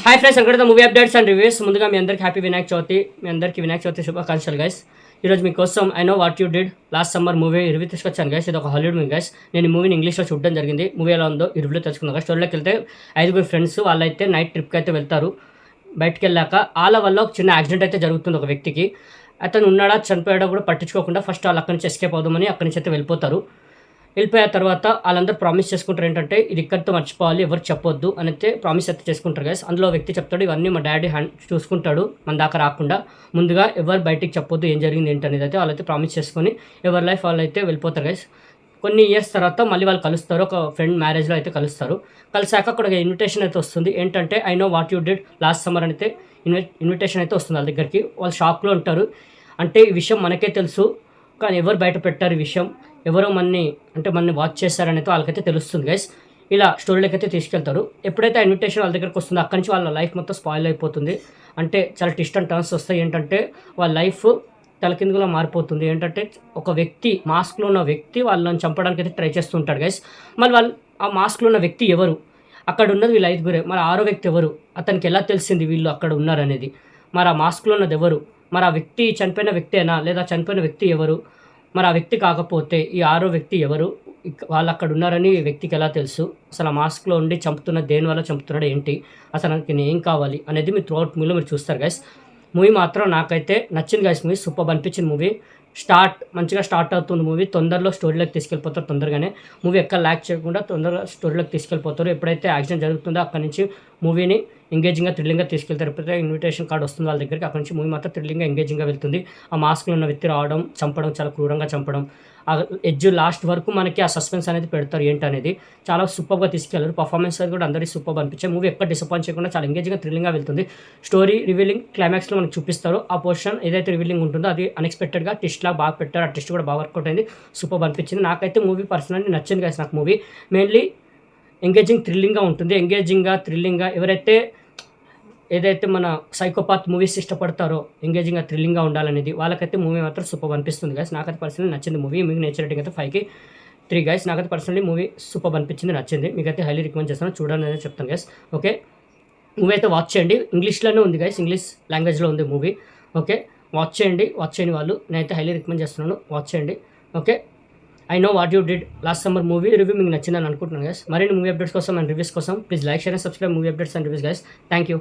Hi friends, అక్కడ movie updates and reviews. ముందుగా మీ అందరికి హ్యాపీ వినాయక చవితి. మీ అందరికీ వినాయక చవితి శుభాకాంక్షలు గైస్. ఈరోజు మీకోసం I know what you did last summer movie review తీసుకొచ్చాను గైస్. ఇది ఒక హాలీవుడ్ మూవీ గైస్. నేను ఈ మూవీని ఇంగ్లీష్లో చూడడం జరిగింది. మూవీ ఎలా ఉందో ఈ రివ్యూలో తెలుసుకుందాం గైస్. స్టోరీలోకి వెళ్తే 5 ఫ్రెండ్స్ వాళ్ళైతే నైట్ ట్రిప్కి అయితే వెళ్తారు. బయటకు వెళ్ళాక వాళ్ళ వల్ల ఒక చిన్న యాక్సిడెంట్ అయితే జరుగుతుంది ఒక వ్యక్తికి. అతను ఉన్నాడా చనిపోయాడో కూడా పట్టించుకోకుండా ఫస్ట్ వాళ్ళు అక్కడి నుంచి ఎస్కేప్ అవుదామని అక్కడి నుంచి అయితే వెళ్ళిపోతారు. వెళ్ళిపోయిన తర్వాత వాళ్ళందరూ ప్రామిస్ చేసుకుంటారు ఏంటంటే ఇది ఇక్కడితో మర్చిపోవాలి, ఎవరు చెప్పొద్దు అని అయితే ప్రామిస్ అయితే చేసుకుంటారు గైస్. అందులో వ్యక్తి చెప్తాడు ఇవన్నీ మా డాడీ చూసుకుంటాడు మన దాకా రాకుండా, ముందుగా ఎవరు బయటికి చెప్పొద్దు ఏం జరిగింది ఏంటి అనేది అయితే వాళ్ళైతే ప్రామిస్ చేసుకొని ఎవరి లైఫ్ వాళ్ళు అయితే వెళ్ళిపోతారు గైస్. కొన్ని ఇయర్స్ తర్వాత మళ్ళీ వాళ్ళు కలుస్తారు, ఒక ఫ్రెండ్ మ్యారేజ్లో అయితే కలుస్తారు. కలిసాక అక్కడ ఒక ఇన్విటేషన్ అయితే వస్తుంది. ఏంటంటే I know what you did last summer అయితే ఇన్విటేషన్ అయితే వస్తుంది వాళ్ళ దగ్గరికి. వాళ్ళు షాక్లో ఉంటారు. అంటే ఈ విషయం మనకే తెలుసు కానీ ఎవరు బయట పెట్టారు ఈ విషయం, ఎవరో మనని వాచ్ చేశారనేది వాళ్ళకైతే తెలుస్తుంది గైస్. ఇలా స్టోరీలోకి అయితే తీసుకెళ్తారు. ఎప్పుడైతే ఆ ఇన్విటేషన్ వాళ్ళ దగ్గరకు వస్తుందో అక్కడి నుంచి వాళ్ళ లైఫ్ మొత్తం స్పాయిల్ అయిపోతుంది. అంటే చాలా ట్విస్ట్ అండ్ టర్న్స్ వస్తాయి. ఏంటంటే వాళ్ళ లైఫ్ తలకిందుగా మారిపోతుంది. ఏంటంటే ఒక వ్యక్తి మాస్క్లో ఉన్న వ్యక్తి వాళ్ళని చంపడానికి అయితే ట్రై చేస్తుంటాడు గైస్. మళ్ళీ వాళ్ళు ఆ మాస్క్లో ఉన్న వ్యక్తి ఎవరు, అక్కడ ఉన్నది వీళ్ళు 5 మరి 6వ వ్యక్తి ఎవరు, అతనికి ఎలా తెలిసింది వీళ్ళు అక్కడ ఉన్నారనేది, మరి ఆ మాస్క్లో ఉన్నది ఎవరు, మరి ఆ వ్యక్తి చనిపోయిన వ్యక్తేనా లేదా చనిపోయిన వ్యక్తి ఎవరు, మరి ఆ వ్యక్తి కాకపోతే ఈ 6వ వ్యక్తి ఎవరు, వాళ్ళు అక్కడ ఉన్నారని వ్యక్తికి ఎలా తెలుసు, అసలు ఆ మాస్క్లో ఉండి చంపుతున్న దేనివల్ల చంపుతున్నాడు ఏంటి, అసలు నాకు ఏం కావాలి అనేది మీరు త్రూఅవుట్ మూవీలో మీరు చూస్తారు గైస్. మూవీ మాత్రం నాకైతే నచ్చింది గైస్. మూవీ సూపర్ అనిపించింది. మూవీ మంచిగా స్టార్ట్ అవుతుంది. మూవీ తొందరలో స్టోరీలోకి తీసుకెళ్ళిపోతారు. తొందరగానే మూవీ ఎక్కడ ల్యాక్ చేయకుండా తొందరగా స్టోరీలోకి తీసుకెళ్ళిపోతారు. ఎప్పుడైతే యాక్షన్ జరుగుతుందో అక్కడి నుంచి మూవీని ఎంగేజింగ్గా థ్రిల్లింగ్గా తీసుకెళ్తారు. ఎప్పుడైతే ఇన్విటేషన్ కార్డు వస్తుంది వాళ్ళ దగ్గరికి అక్కడి నుంచి మూవీ మాత్రం థ్రిల్లింగ్గా ఎంగేజింగ్గా వెళ్తుంది. ఆ మాస్క్లో ఉన్న వ్యక్తి రావడం, చంపడం, చాలా క్రూరంగా చంపడం, ఆ ఎడ్జ్ లాస్ట్ వరకు మనకి ఆ సస్పెన్స్ అనేది పెడతారు ఏంటనేది. చాలా సూపర్గా తీసుకెళ్లారు. పర్ఫార్మెన్స్ అది కూడా అందరికీ సూపర్ అనిపించాయి. మూవీ ఎక్కడ డిసప్పాయింట్ చేయకుండా చాలా ఎంగేజింగ్గా థ్రిల్లింగ్గా వెళ్తుంది. స్టోరీ రివీలింగ్ క్లైమాక్స్లో మనకు చూపిస్తారు. ఆ పోర్షన్ ఏదైతే రివీలింగ్ ఉంటుందో అది అన్ఎక్స్పెక్టెడ్గా ట్విస్ట్లా బాగా పెట్టారు. ఆ ట్విస్ట్ కూడా బాగా వర్కౌట్ అయింది. సూపర్ అనిపించింది. నాకైతే మూవీ పర్సనల్లీ నచ్చింది గైస్. నాకు మూవీ మెయిన్లీ ఎంగేజింగ్ థ్రిల్లింగ్గా ఉంటుంది. థ్రిల్లింగ్గా ఎవరైతే ఏదైతే మన సైకోపాత్ మూవీస్ ఇష్టపడతారో ఎంగేజింగ్గా థ్రిల్లింగ్గా ఉండాలనేది వాళ్ళకైతే మూవీ మాత్రం సూపర్ అనిపిస్తుంది గైస్. నాకైతే పర్సనల్లీ నచ్చింది మూవీ. మీకు నేచర్ రేటింగ్ అయితే 5కి 3 గైస్. నాకైతే పర్సనల్లీ మూవీ సూపర్ అనిపించింది, నచ్చింది. మీకైతే హైలీ రికమెండ్ చేస్తాను, చూడాలని అనేది చెప్తాను గైస్. ఓకే, మూవీ అయితే వాచ్ చేయండి. ఇంగ్లీష్లోనే ఉంది గైస్, ఇంగ్లీష్ లాంగ్వేజ్లో ఉంది మూవీ. ఓకే, వాచ్ చేయండి వాళ్ళు. నేనైతే హైలీ రికమెండ్ చేస్తున్నాను, వాచ్ చేయండి. Okay, I know what you did last summer movie review మీకు నచ్చిందని అనుకుంటున్నాను గైస్. మరిన్ని మూవీ అప్డేట్స్ కోసం అండ్ రివ్యూస్ కోసం please like, share and subscribe movie updates and reviews guys. Thank you.